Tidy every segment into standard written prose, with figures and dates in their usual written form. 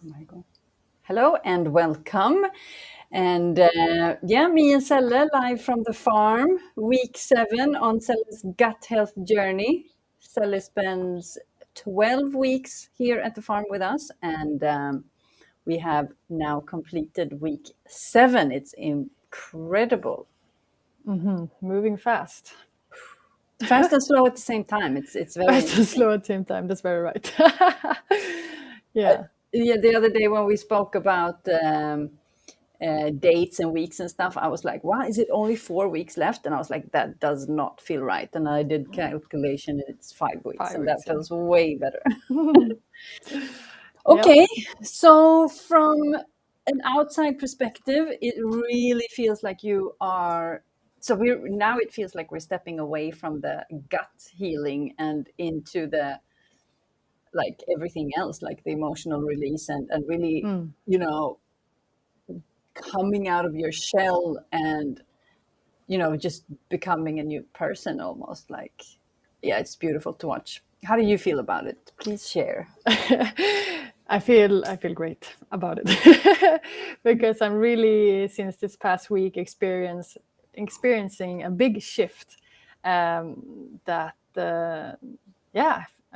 Oh my God. Hello and welcome. And me and Celle live from the farm, week 7 on Celle's gut health journey. Celle spends 12 weeks here at the farm with us, and we have now completed week 7. It's incredible. Moving fast. Fast and slow at the same time. It's very Fast and interesting. slow at the same time. That's very right. Yeah. Yeah, the other day when we spoke about dates and weeks and stuff, I was like, wow, is it only 4 weeks left? And I was like, that does not feel right. And I did calculation and it's 5 weeks, 5 and that weeks. feels way better. Yep. Okay, so from an outside perspective, it really feels like you are. So it feels like we're stepping away from the gut healing and into the like everything else, like the emotional release and really, you know, coming out of your shell and just becoming a new person almost. Like, yeah, it's beautiful to watch. How do you feel about it? Please share. I feel great about it because I'm really, since this past week, experiencing a big shift. That I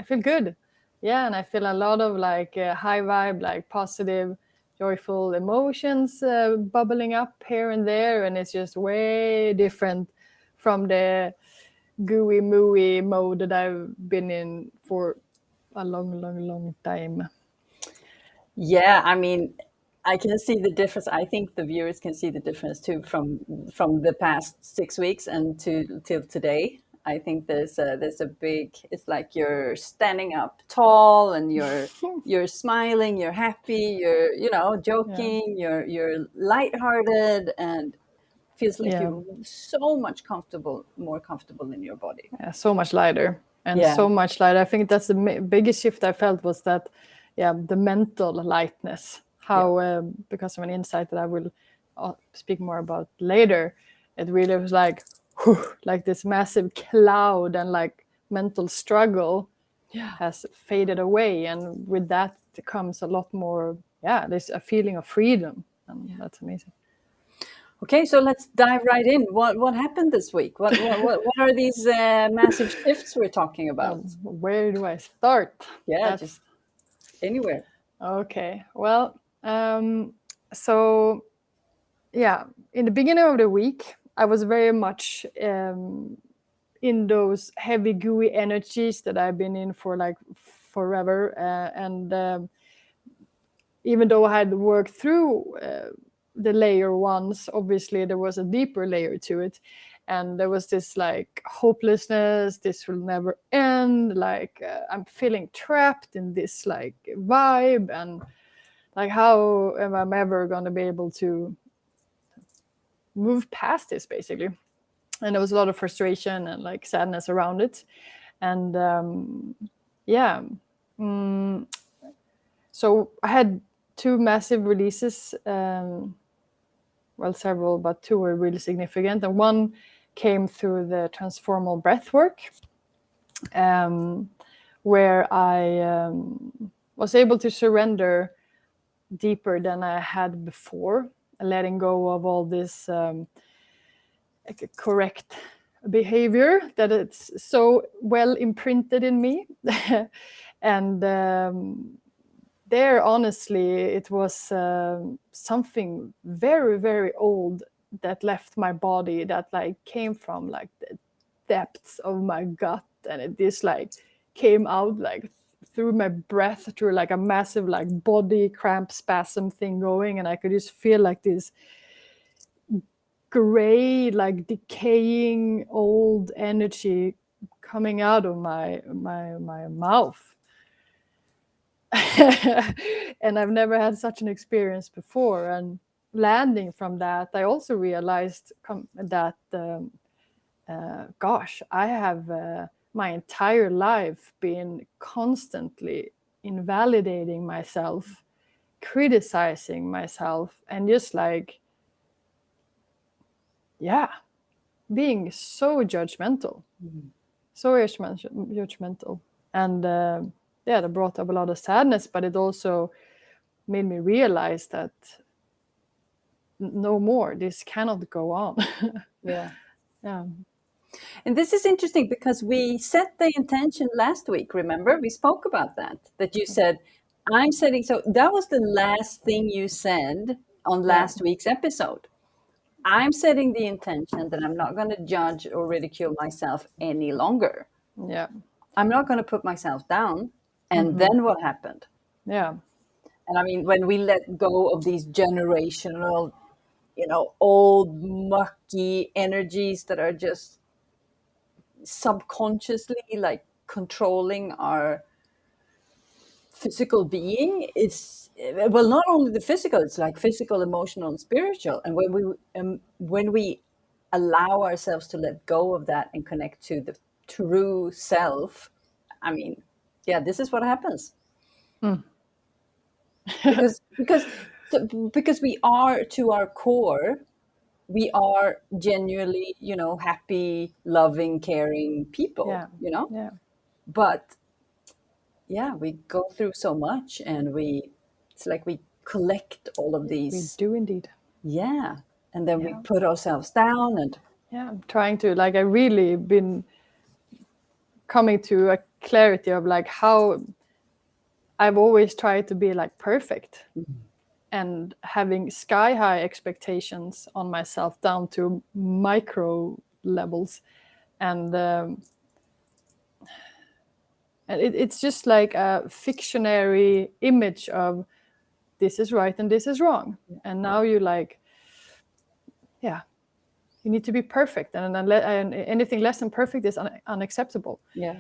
feel good. Yeah, and I feel a lot of like high vibe, like positive, joyful emotions bubbling up here and there, and it's just way different from the gooey mooey mode that I've been in for a long time. Yeah, I mean, I can see the difference. I think the viewers can see the difference too from the past 6 weeks and to till today. I think there's a big. It's like you're standing up tall and you're smiling, you're happy, you're Yeah. joking, you're lighthearted, and feels like Yeah. you're so much more comfortable in your body. Yeah, so much lighter and Yeah, so much lighter. I think that's the biggest shift I felt was that, yeah, the mental lightness. yeah, How because of an insight that I will speak more about later, it really was like, whew, like this massive cloud and like mental struggle yeah. has faded away, and with that comes a lot more. Yeah, there's a feeling of freedom, and that's amazing. Okay, so let's dive right in. What happened this week? What are these massive shifts we're talking about? Where do I start? Yeah, That's just anywhere. okay. Well, so yeah, in the beginning of the week, I was very much in those heavy, gooey energies that I've been in for like forever. And even though I had worked through the layer once, obviously there was a deeper layer to it. And there was this like hopelessness, this will never end. Like I'm feeling trapped in this like vibe, and like how am I ever going to be able to move past this, basically. And there was a lot of frustration and like sadness around it. And yeah so I had 2 massive releases, well, several, but 2 were really significant, and one came through the Transformational Breathwork, where I was able to surrender deeper than I had before, letting go of all this like correct behavior that it's so well imprinted in me. And there, honestly, it was something very, very old that left my body, that like came from like the depths of my gut, and it just like came out like through my breath, through like a massive like body cramp spasm thing going, and I could just feel like this gray, like decaying old energy coming out of my mouth. And I've never had such an experience before. And landing from that, I also realized that gosh, I have my entire life been constantly invalidating myself, criticizing myself, and just like, yeah, being so judgmental, so judgmental. And yeah, that brought up a lot of sadness, but it also made me realize that no more, this cannot go on. Yeah. Yeah. And this is interesting because we set the intention last week. Remember, we spoke about that you said, I'm setting. So that was the last thing you said on Yeah. last week's episode. I'm setting the intention that I'm not going to judge or ridicule myself any longer. Yeah. I'm not going to put myself down. And Mm-hmm. then what happened? Yeah. And I mean, when we let go of these generational, old mucky energies that are just subconsciously like controlling our physical being, it's, well, not only the physical, it's like physical, emotional, and spiritual. And when we allow ourselves to let go of that and connect to the true self, I mean, yeah, this is what happens. Because we are, to our core, we are genuinely, happy, loving, caring people, Yeah. Yeah. but yeah, we go through so much, and it's like we collect all of We these. do indeed. Yeah. And then we Yeah. put ourselves down, and Yeah. I'm trying to, like, I really been coming to a clarity of like how I've always tried to be like perfect, and having sky high expectations on myself down to micro levels. And it's just like a fictionary image of this is right and this is wrong. And now you like, yeah, you need to be perfect, and anything less than perfect is unacceptable. yeah.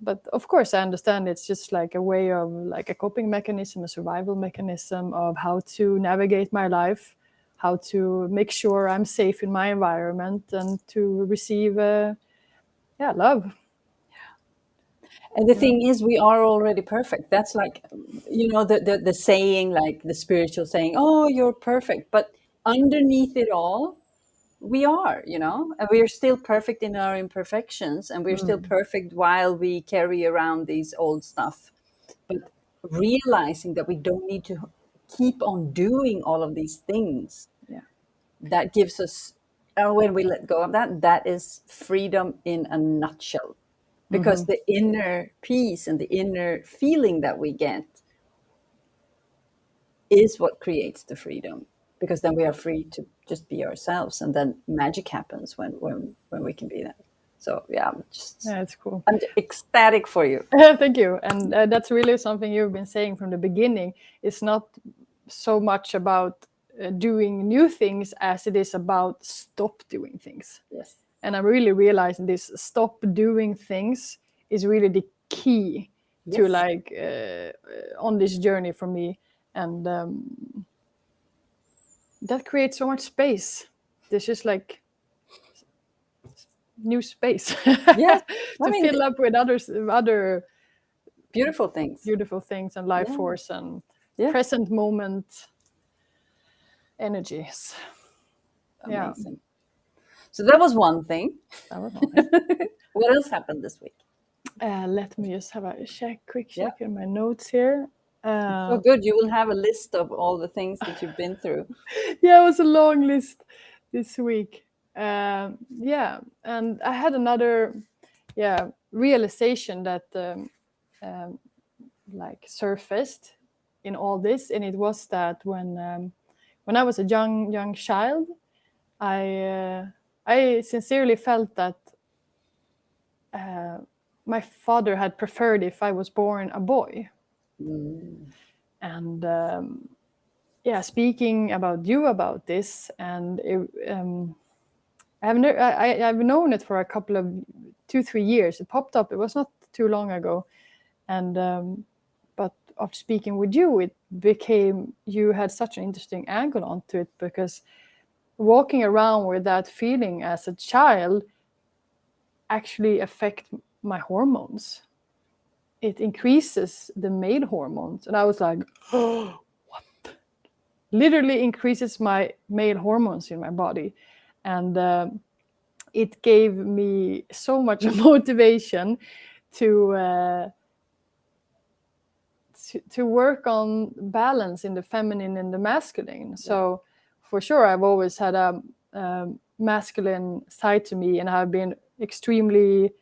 But of course I understand it's just like a way of like a coping mechanism, a survival mechanism of how to navigate my life, how to make sure I'm safe in my environment, and to receive love. And the thing is, we are already perfect. That's like, the saying, like the spiritual saying, oh, you're perfect. But underneath it all, we are, and we are still perfect in our imperfections, and we're still perfect while we carry around these old stuff. But realizing that we don't need to keep on doing all of these things, Yeah. that gives us, when we let go of that, that is freedom in a nutshell. Because the inner peace and the inner feeling that we get is what creates the freedom, because then we are free to just be ourselves, and then magic happens when we can be that. So yeah, Yeah, it's cool. I'm ecstatic for you. Thank you. And that's really something you've been saying from the beginning. It's not so much about doing new things as it is about stop doing things. Yes. And I'm really realizing this stop doing things is really the key to Yes. like on this journey for me. And that creates so much space. There's just like new space Yes. I to mean, fill up with other beautiful things. beautiful things and life Yeah. force and Yeah. present moment energies. Yeah, Amazing. So that was one thing. that was one thing. What else happened this week? Let me just have a quick Yeah. check in my notes here. So good. You will have a list of all the things that you've been through. Yeah, it was a long list this week. Yeah, and I had another realization that like surfaced in all this, and it was that when I was a young child, I sincerely felt that my father had preferred if I was born a boy. And speaking about you about this, and I've known it for a couple of 2-3 years. It popped up. It was not too long ago, and but after speaking with you, it became you had such an interesting angle onto it, because walking around with that feeling as a child actually affect my hormones. It increases the male hormones, and I was like, oh, what? Literally increases my male hormones in my body, and it gave me so much motivation to to work on balance in the feminine and the masculine. So for sure, I've always had a masculine side to me, and I've been extremely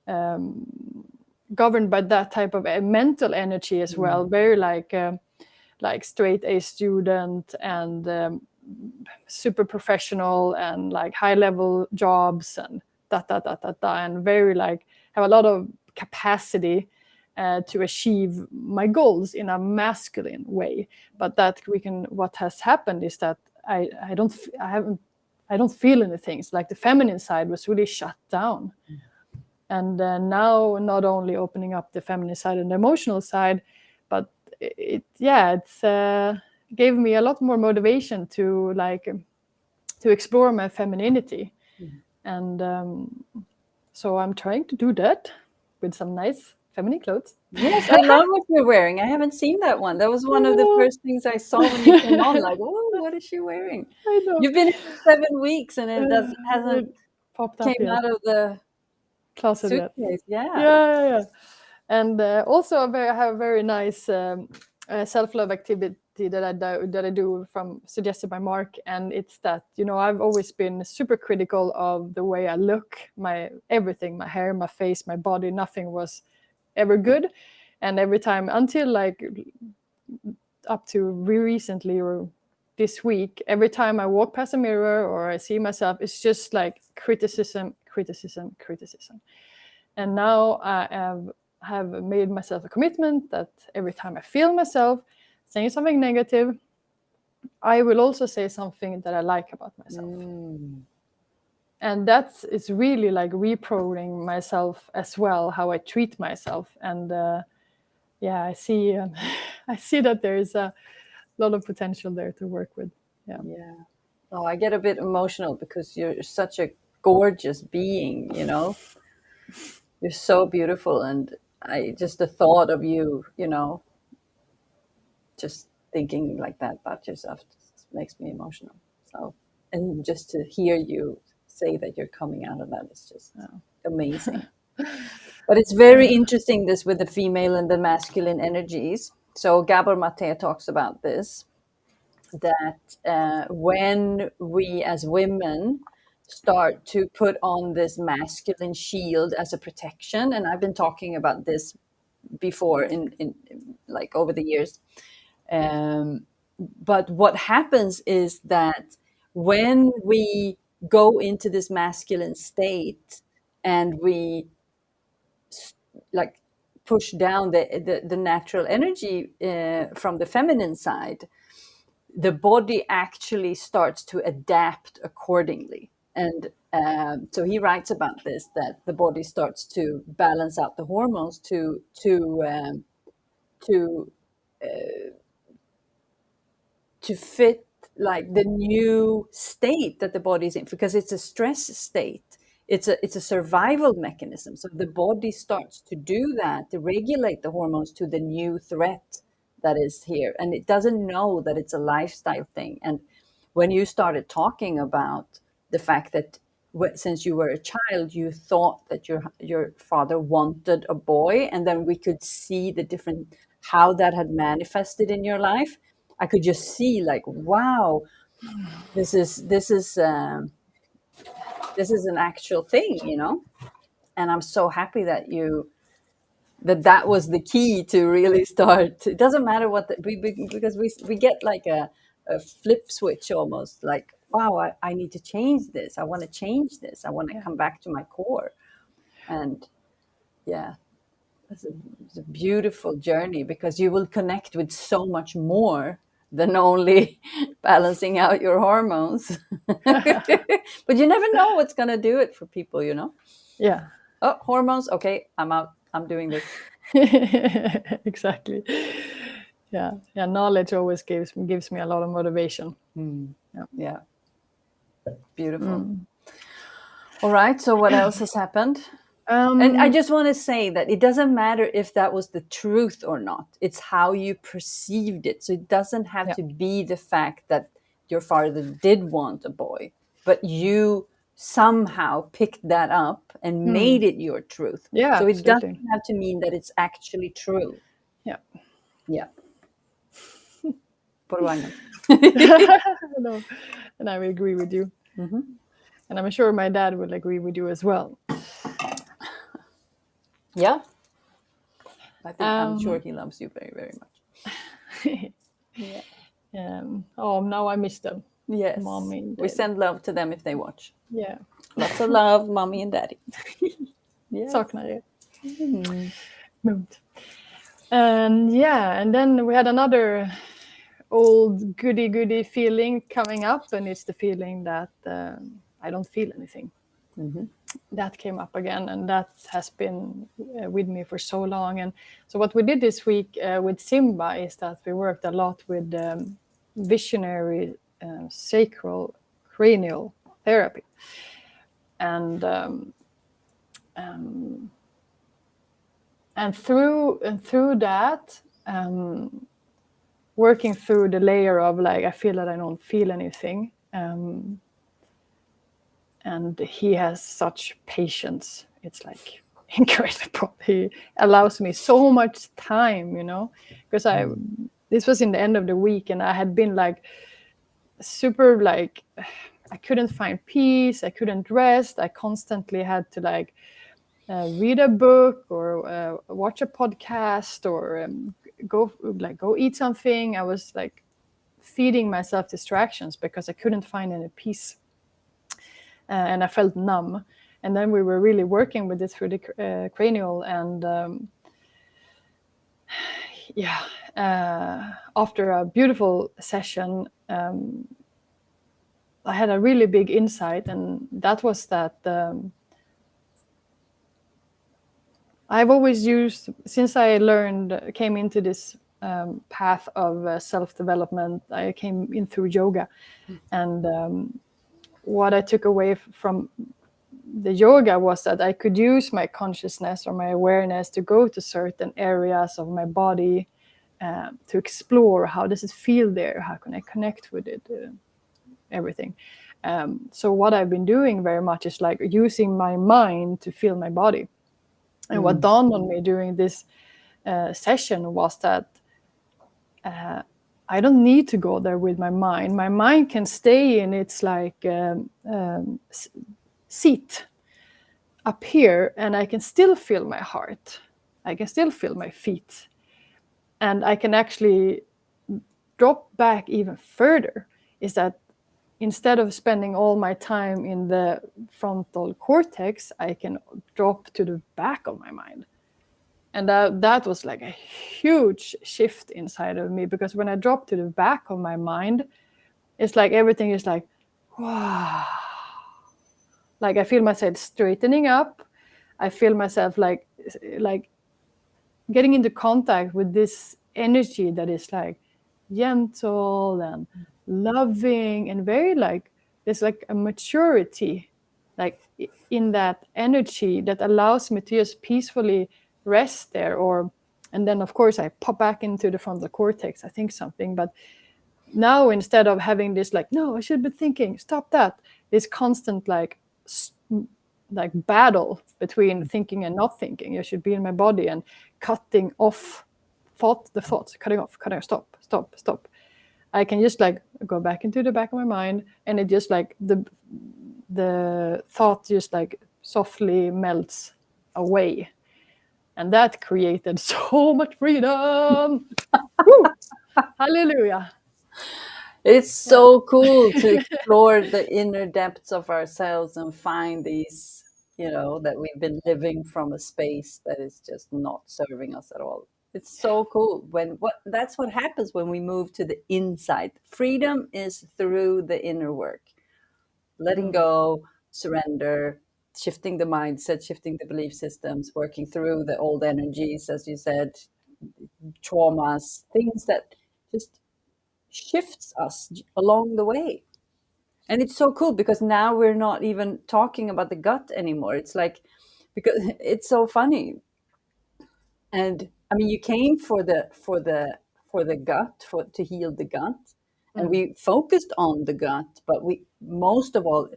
governed by that type of mental energy as well. Very like straight A student and super professional and like high level jobs and and very like have a lot of capacity to achieve my goals in a masculine way. But that what has happened is that I don't feel anything. It's like the feminine side was really shut down. And now not only opening up the feminine side and the emotional side, but it's gave me a lot more motivation to explore my femininity. And so I'm trying to do that with some nice feminine clothes. Yes, I love what you're wearing. I haven't seen that one. That was one of the first things I saw when you came on. Like, oh, what is she wearing? I know. You've been here for 7 weeks and it hasn't popped up came yet. out of the Closet yet. suitcase. Yeah. And also I have a very nice self-love activity that I do from suggested by Mark, and it's that I've always been super critical of the way I look, my everything, my hair, my face, my body. Nothing was ever good, and every time until like up to recently or this week, every time I walk past a mirror or I see myself, it's just like criticism. And now I have made myself a commitment that every time I feel myself saying something negative, I will also say something that I like about myself. And it's really like reprogramming myself as well, how I treat myself. And I see that there is a lot of potential there to work with. Yeah. Oh, I get a bit emotional because you're such a gorgeous being, You're so beautiful, and just the thought of you, just thinking like that about yourself just makes me emotional. So, and just to hear you say that you're coming out of that is just amazing. But it's very interesting, this with the female and the masculine energies. So Gabor Mate talks about this, that when we as women start to put on this masculine shield as a protection, and I've been talking about this before in like over the years, but what happens is that when we go into this masculine state and we like push down the natural energy from the feminine side, the body actually starts to adapt accordingly. And so he writes about this, that the body starts to balance out the hormones to fit like the new state that the body is in, because it's a stress state. It's a survival mechanism. So the body starts to do that, to regulate the hormones to the new threat that is here. And it doesn't know that it's a lifestyle thing. And when you started talking about the fact that since you were a child, you thought that your father wanted a boy, and then we could see the different, how that had manifested in your life. I could just see like, wow, this is an actual thing, And I'm so happy that that was the key to really start. It doesn't matter what because we get like a flip switch almost, like, wow, I need to change this. I want to change this. I want to come back to my core. And yeah, it's a beautiful journey, because you will connect with so much more than only balancing out your hormones. But you never know what's going to do it for people, Yeah. Oh, hormones. Okay, I'm out. I'm doing this. Exactly. Yeah. Knowledge always gives me a lot of motivation. Yeah. Beautiful. All right. So what else has happened? And I just want to say that it doesn't matter if that was the truth or not. It's how you perceived it. So it doesn't have to be the fact that your father did want a boy, but you somehow picked that up and made it your truth. Yeah, So it absolutely. doesn't have to mean that it's actually true. Yeah. Yeah. Por baño. No, and I agree with you. Mm-hmm. And I'm sure my dad will agree with you as well. Yeah. I'm sure Um, he loves you very, very much. Yeah. oh, now I miss them, Yes. mommy and We daddy. send love to them if they watch. Yeah, Lots of love, mommy and daddy. Yes. saknar er. Mm. Moved. And yeah, and then we had another old goody feeling coming up, and it's the feeling that I don't feel anything. Mm-hmm. That came up again, and that has been with me for so long. And so what we did this week with Simba is that we worked a lot with visionary sacral cranial therapy, and through that, working through the layer of like I feel that I don't feel anything, and he has such patience. It's like incredible. He allows me so much time, because this was in the end of the week, and I had been like super like I couldn't find peace. I couldn't rest. I constantly had to like read a book or watch a podcast or go eat something. I was like feeding myself distractions because I couldn't find any peace, and I felt numb. And then we were really working with this through the cranial, and after a beautiful session, I had a really big insight, and that was that I've always used, since I came into this path of self-development, I came in through yoga. And what I took away from the yoga was that I could use my consciousness or my awareness to go to certain areas of my body to explore how does it feel there, how can I connect with it, everything. So what I've been doing very much is like using my mind to feel my body. And what dawned on me during this session was that I don't need to go there with my mind. My mind can stay in its like seat up here, and I can still feel my heart. I can still feel my feet, and I can actually drop back even further. Is that instead of spending all my time in the frontal cortex, I can drop to the back of my mind. And that was like a huge shift inside of me, because when I drop to the back of my mind, it's like everything is like, wow. Like I feel myself straightening up. I feel myself like getting into contact with this energy that is like gentle and loving and very like there's like a maturity like in that energy that allows me to just peacefully rest there. Or and then of course I pop back into the frontal cortex, I think something. But now instead of having this like, no, I should be thinking, stop that, this constant like battle between thinking and not thinking, you should be in my body, and cutting off the thoughts, cutting off, stop. I can just like go back into the back of my mind, and it just like the thought just like softly melts away, and that created so much freedom. Woo! Hallelujah. It's Yeah. so cool to explore the inner depths of ourselves and find these, that we've been living from a space that is just not serving us at all. It's so cool that's what happens when we move to the inside. Freedom is through the inner work. Letting go, surrender, shifting the mindset, shifting the belief systems, working through the old energies, as you said, traumas, things that just shifts us along the way. And it's so cool because now we're not even talking about the gut anymore. It's like, because it's so funny. And I mean, you came for the gut, to heal the gut, and we focused on the gut, but we most of all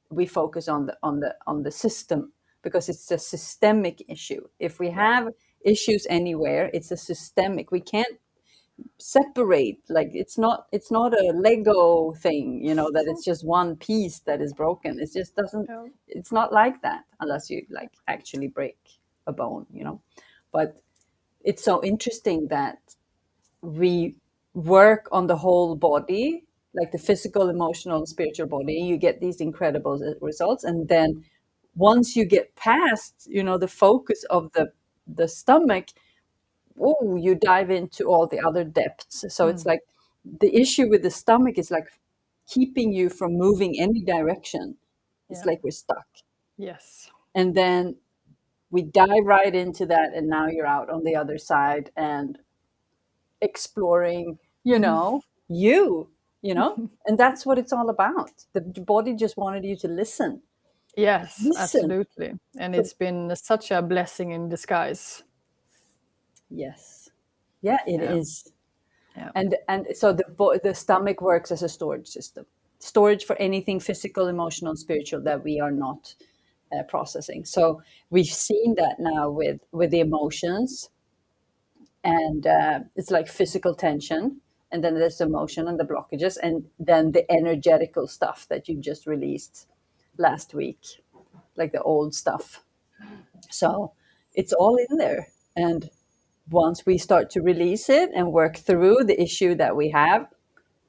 we focus on the system, because it's a systemic issue. If we Yeah. have issues anywhere. It's a systemic. We can't separate. Like it's not a Lego thing, that it's just one piece that is broken. It just doesn't. Yeah. It's not like that unless you like actually break a bone. But it's so interesting that we work on the whole body, like the physical, emotional, spiritual body. You get these incredible results, and then once you get past, the focus of the stomach, oh, you dive into all the other depths. So it's like the issue with the stomach is like keeping you from moving any direction. It's Yeah. like we're stuck. Yes. And then we dive right into that, and now you're out on the other side and exploring, and that's what it's all about. The body just wanted you to listen. Yes, Listen. absolutely. And So, it's been such a blessing in disguise. yes. Yeah, it Yeah. is. Yeah. And so the stomach works as a storage system, storage for anything physical, emotional, spiritual that we are not processing. So we've seen that now with the emotions, and it's like physical tension, and then there's emotion and the blockages, and then the energetical stuff that you just released last week, like the old stuff. So it's all in there. And once we start to release it and work through the issue that we have,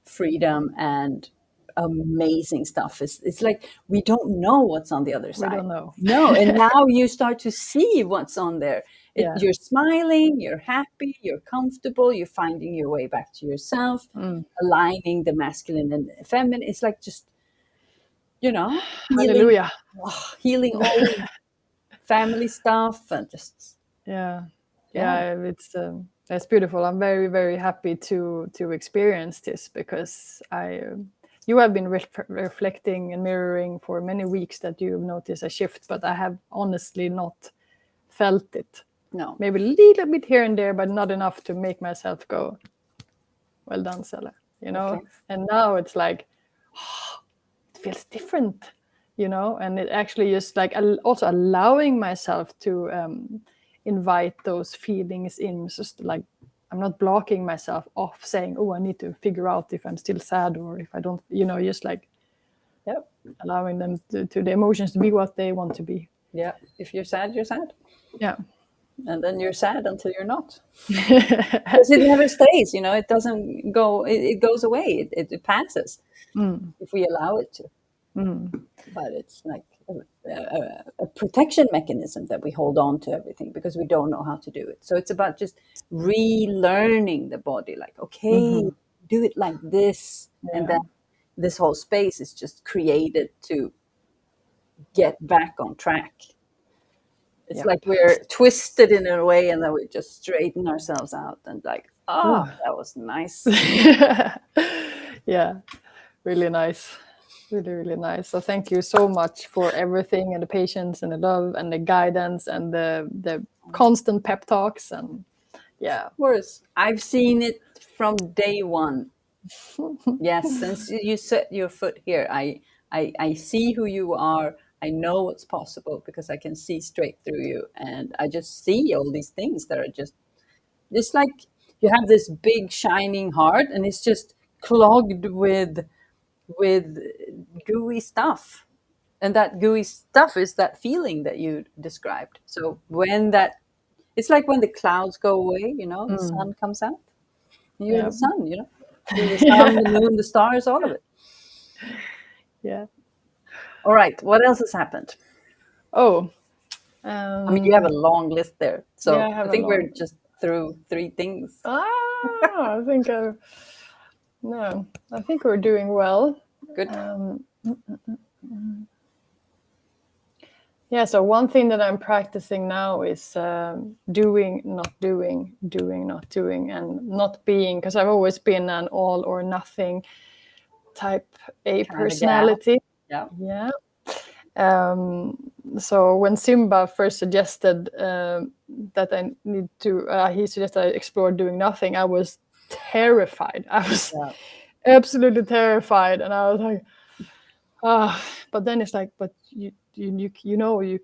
freedom and amazing stuff. It's like we don't know what's on the other We side. don't know. No, and now you start to see what's on there. Yeah. You're smiling, you're happy, you're comfortable, you're finding your way back to yourself, aligning the masculine and feminine. It's like just, healing, Hallelujah. healing all family stuff, and just Yeah. Yeah, it's beautiful. I'm very, very happy to experience this, because you have been reflecting and mirroring for many weeks that you've noticed a shift, but I have honestly not felt it. no. Maybe a little bit here and there, but not enough to make myself go, well done, Celle. Okay. And now it's like, it feels different, and it actually just like also allowing myself to invite those feelings in. It's just like I'm not blocking myself off saying, oh, I need to figure out if I'm still sad or if I don't, just like Yep. allowing them to the emotions to be what they want to be. Yeah. If you're sad, you're sad. Yeah. And then you're sad until you're not. Because it never stays, it doesn't go, it goes away, it passes if we allow it to. But it's like a protection mechanism that we hold on to everything because we don't know how to do it. So it's about just relearning the body, like, okay, do it like this. Yeah. And then this whole space is just created to get back on track. It's Yep. like we're twisted in a way, and then we just straighten ourselves out and like, that was nice. Yeah, really nice. Really, really nice. So thank you so much for everything, and the patience and the love and the guidance and the constant pep talks. And yeah. Of course, I've seen it from day one. Yes, since you set your foot here, I see who you are. I know what's possible because I can see straight through you, and I just see all these things that are just like you have this big shining heart, and it's just clogged with gooey stuff, and that gooey stuff is that feeling that you described. So when it's like when the clouds go away, the sun comes out, and you're the sun, you're the sun, the moon, the stars, all of it. Yeah. All right, what else has happened? Oh, I mean, you have a long list there, so yeah, I have I a think we're long. just through 3 things. I think no, I think we're doing well. Good. Yeah, so one thing that I'm practicing now is doing, not doing, doing, not doing, and not being, because I've always been an all or nothing type A Kind of personality. gal. Yeah. So when Simba first suggested that I need to, he suggested I explore doing nothing, I was terrified. I was absolutely terrified, and I was like, but then it's like, but you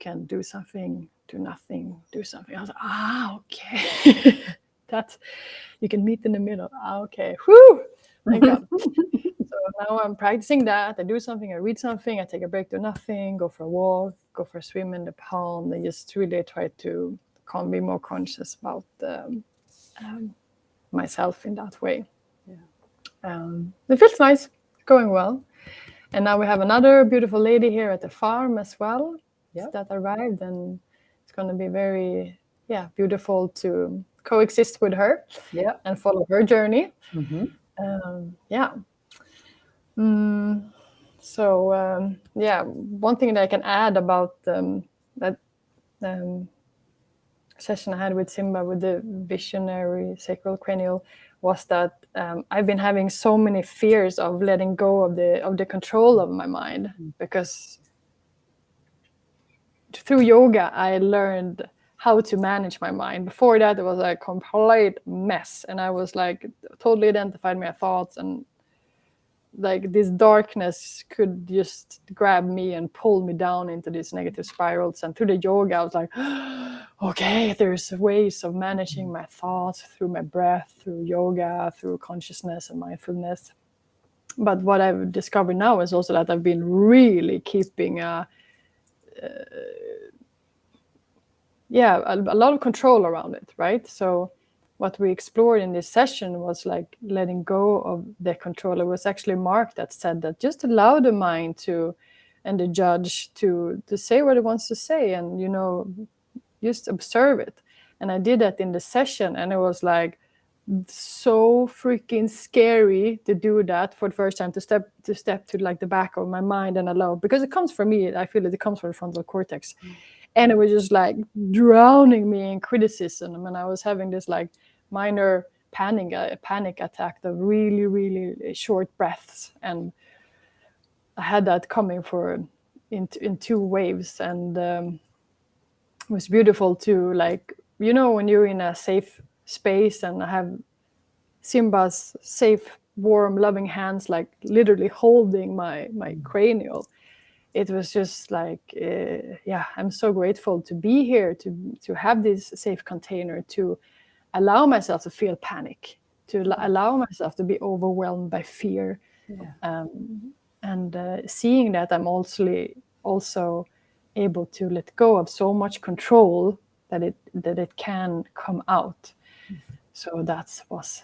can do something do nothing, do something. I was like, okay. That's, you can meet in the middle. Okay. Whew. Thank God. So now I'm practicing that. I do something, I read something, I take a break, do nothing, go for a walk, go for a swim in the pond, and just really try to be more conscious about myself in that way. It feels nice, going well. And now we have another beautiful lady here at the farm as well that arrived, and it's going to be very, beautiful to coexist with her and follow her journey. Yeah. One thing that I can add about that session I had with Simba with the visionary sacral cranial was that I've been having so many fears of letting go of the control of my mind, because through yoga I learned how to manage my mind. Before that, it was a complete mess, and I was like totally identified my thoughts, and like this darkness could just grab me and pull me down into these negative spirals. And through the yoga I was like, okay, there's ways of managing my thoughts through my breath, through yoga, through consciousness and mindfulness. But what I've discovered now is also that I've been really keeping a lot of control around it, right? So what we explored in this session was like letting go of the control. It was actually Mark that said that just allow the mind to, and the judge to say what it wants to say, and just observe it. And I did that in the session, and it was like so freaking scary to do that for the first time, to step to like the back of my mind and allow, because it comes from me. I feel that it comes from the frontal cortex. And it was just like drowning me in criticism, and I was having this like minor panic attack of really, really short breaths, and I had that coming in 2 waves. And it was beautiful to, like, when you're in a safe space, and I have Simba's safe, warm, loving hands like literally holding my cranial. It was just like, I'm so grateful to be here, to have this safe container, to allow myself to feel panic, to allow myself to be overwhelmed by fear. And seeing that I'm also able to let go of so much control that it can come out. So that was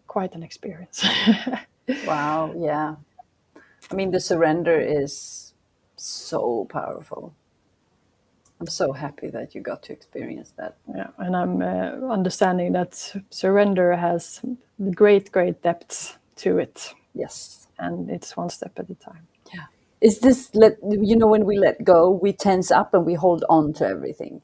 quite an experience. Wow, yeah. I mean, the surrender is so powerful. I'm so happy that you got to experience that. Yeah, and I'm understanding that surrender has great, great depths to it. Yes. And it's one step at a time. Yeah. Is this, when we let go, we tense up and we hold on to everything.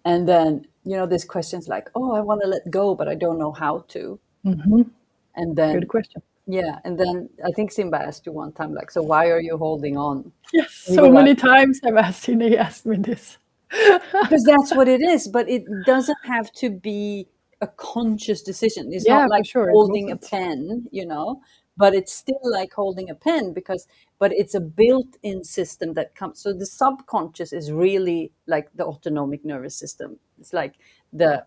And then, there's questions like, oh, I want to let go, but I don't know how to. Mm-hmm. And then, Good question. yeah. And then I think Simba asked you one time, like, so why are you holding on? Yes, And you so were many like, times I've asked him, he asked me this. because that's what it is, but it doesn't have to be a conscious decision. It's not Yeah, for like sure, it holding a wasn't. pen, but it's still like holding a pen, but it's a built-in system that comes. So the subconscious is really like the autonomic nervous system. It's like the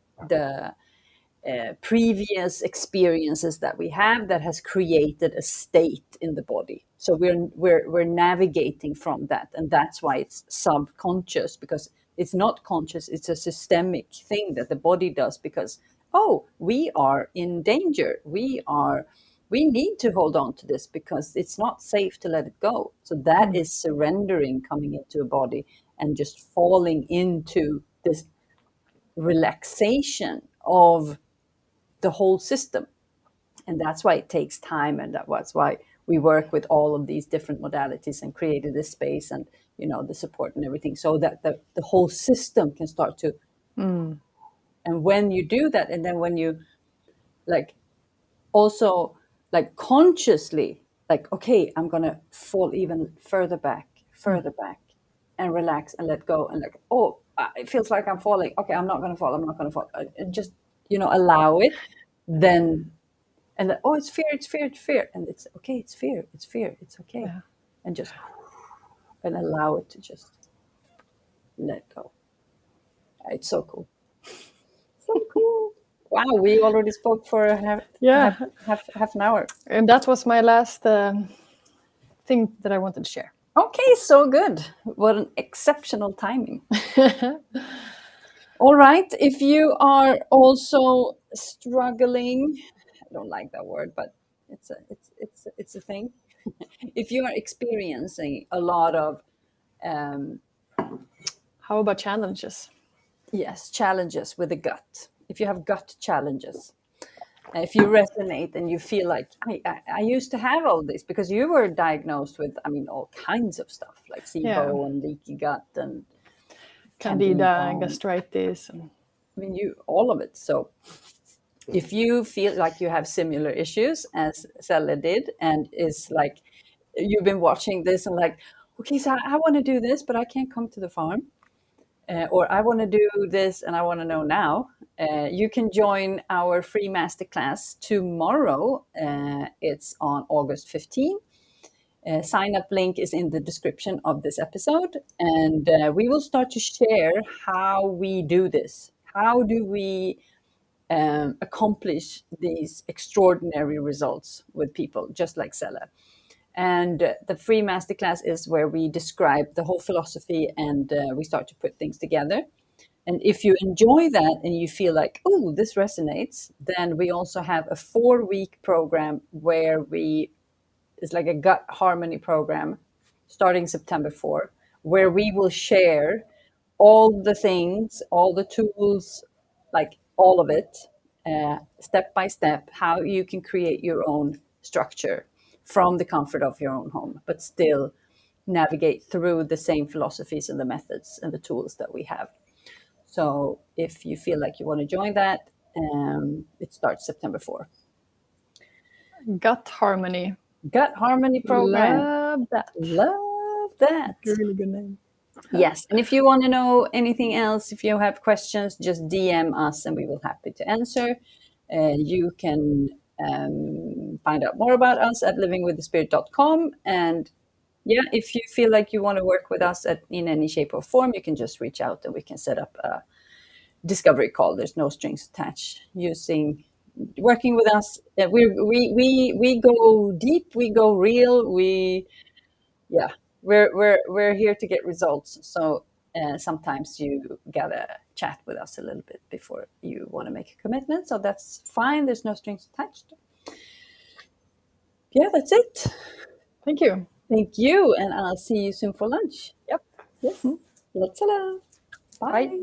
previous experiences that we have that has created a state in the body. So we're navigating from that, and that's why it's subconscious, because it's not conscious. It's a systemic thing that the body does, because we are in danger. We need to hold on to this because it's not safe to let it go. So that is surrendering, coming into a body and just falling into this relaxation of the whole system. And that's why it takes time, and that's why we work with all of these different modalities and created this space, and the support and everything, so that the whole system can start to. And when you do that, and then when you like also like consciously, like, okay, I'm gonna fall even further back and relax and let go, and like, oh, it feels like I'm falling. Okay, I'm not gonna fall. I'm not gonna fall. And just allow it. Then and then, oh, it's fear, it's fear, it's fear, and it's okay, it's fear, it's fear, it's okay, Yeah. and just and allow it to just. let go. It's so cool. So cool. Wow, we already spoke for Yeah, half an hour. and that was my last thing that I wanted to share. Okay, so good. What an exceptional timing. All right. If you are also struggling, I don't like that word, but it's a thing. If you are experiencing a lot of um, How about challenges? yes challenges with the gut, if you have gut challenges, if you resonate and you feel like I used to have all this because you were diagnosed with, I mean, all kinds of stuff like Yeah, SIBO and leaky gut and candida. candida, gastritis, and I mean, you all of it. So if you feel like you have similar issues as Celle did, and is like you've been watching this and like, okay, so I want to do this, but I can't come to the farm, or I want to do this and I want to know now. You can join our free masterclass tomorrow. It's on August 15th. Sign up link is in the description of this episode, and we will start to share how we do this. How do we accomplish these extraordinary results with people just like Celle? And the free masterclass is where we describe the whole philosophy and we start to put things together. And if you enjoy that and you feel like, oh, this resonates, then we also have a 4-week program where it's like a gut harmony program starting September 4, where we will share all the things, all the tools, like all of it, step by step, how you can create your own structure from the comfort of your own home, but still navigate through the same philosophies and the methods and the tools that we have. So if you feel like you want to join that, it starts September 4. gut harmony. Gut Harmony Program. Love that. Love that. Really good name. Yes. And if you want to know anything else, if you have questions, just DM us and we will happy to answer. You can find out more about us at livingwiththespirit.com. And yeah, if you feel like you want to work with us in any shape or form, you can just reach out and we can set up a discovery call. There's no strings attached. Working with us, we go deep, we go real, yeah, we're here to get results. So sometimes you gotta chat with us a little bit before you want to make a commitment. So that's fine. There's no strings attached. Yeah, that's it. Thank you. Thank you, and I'll see you soon for lunch. Yep. Yes. Let's Bye. Bye.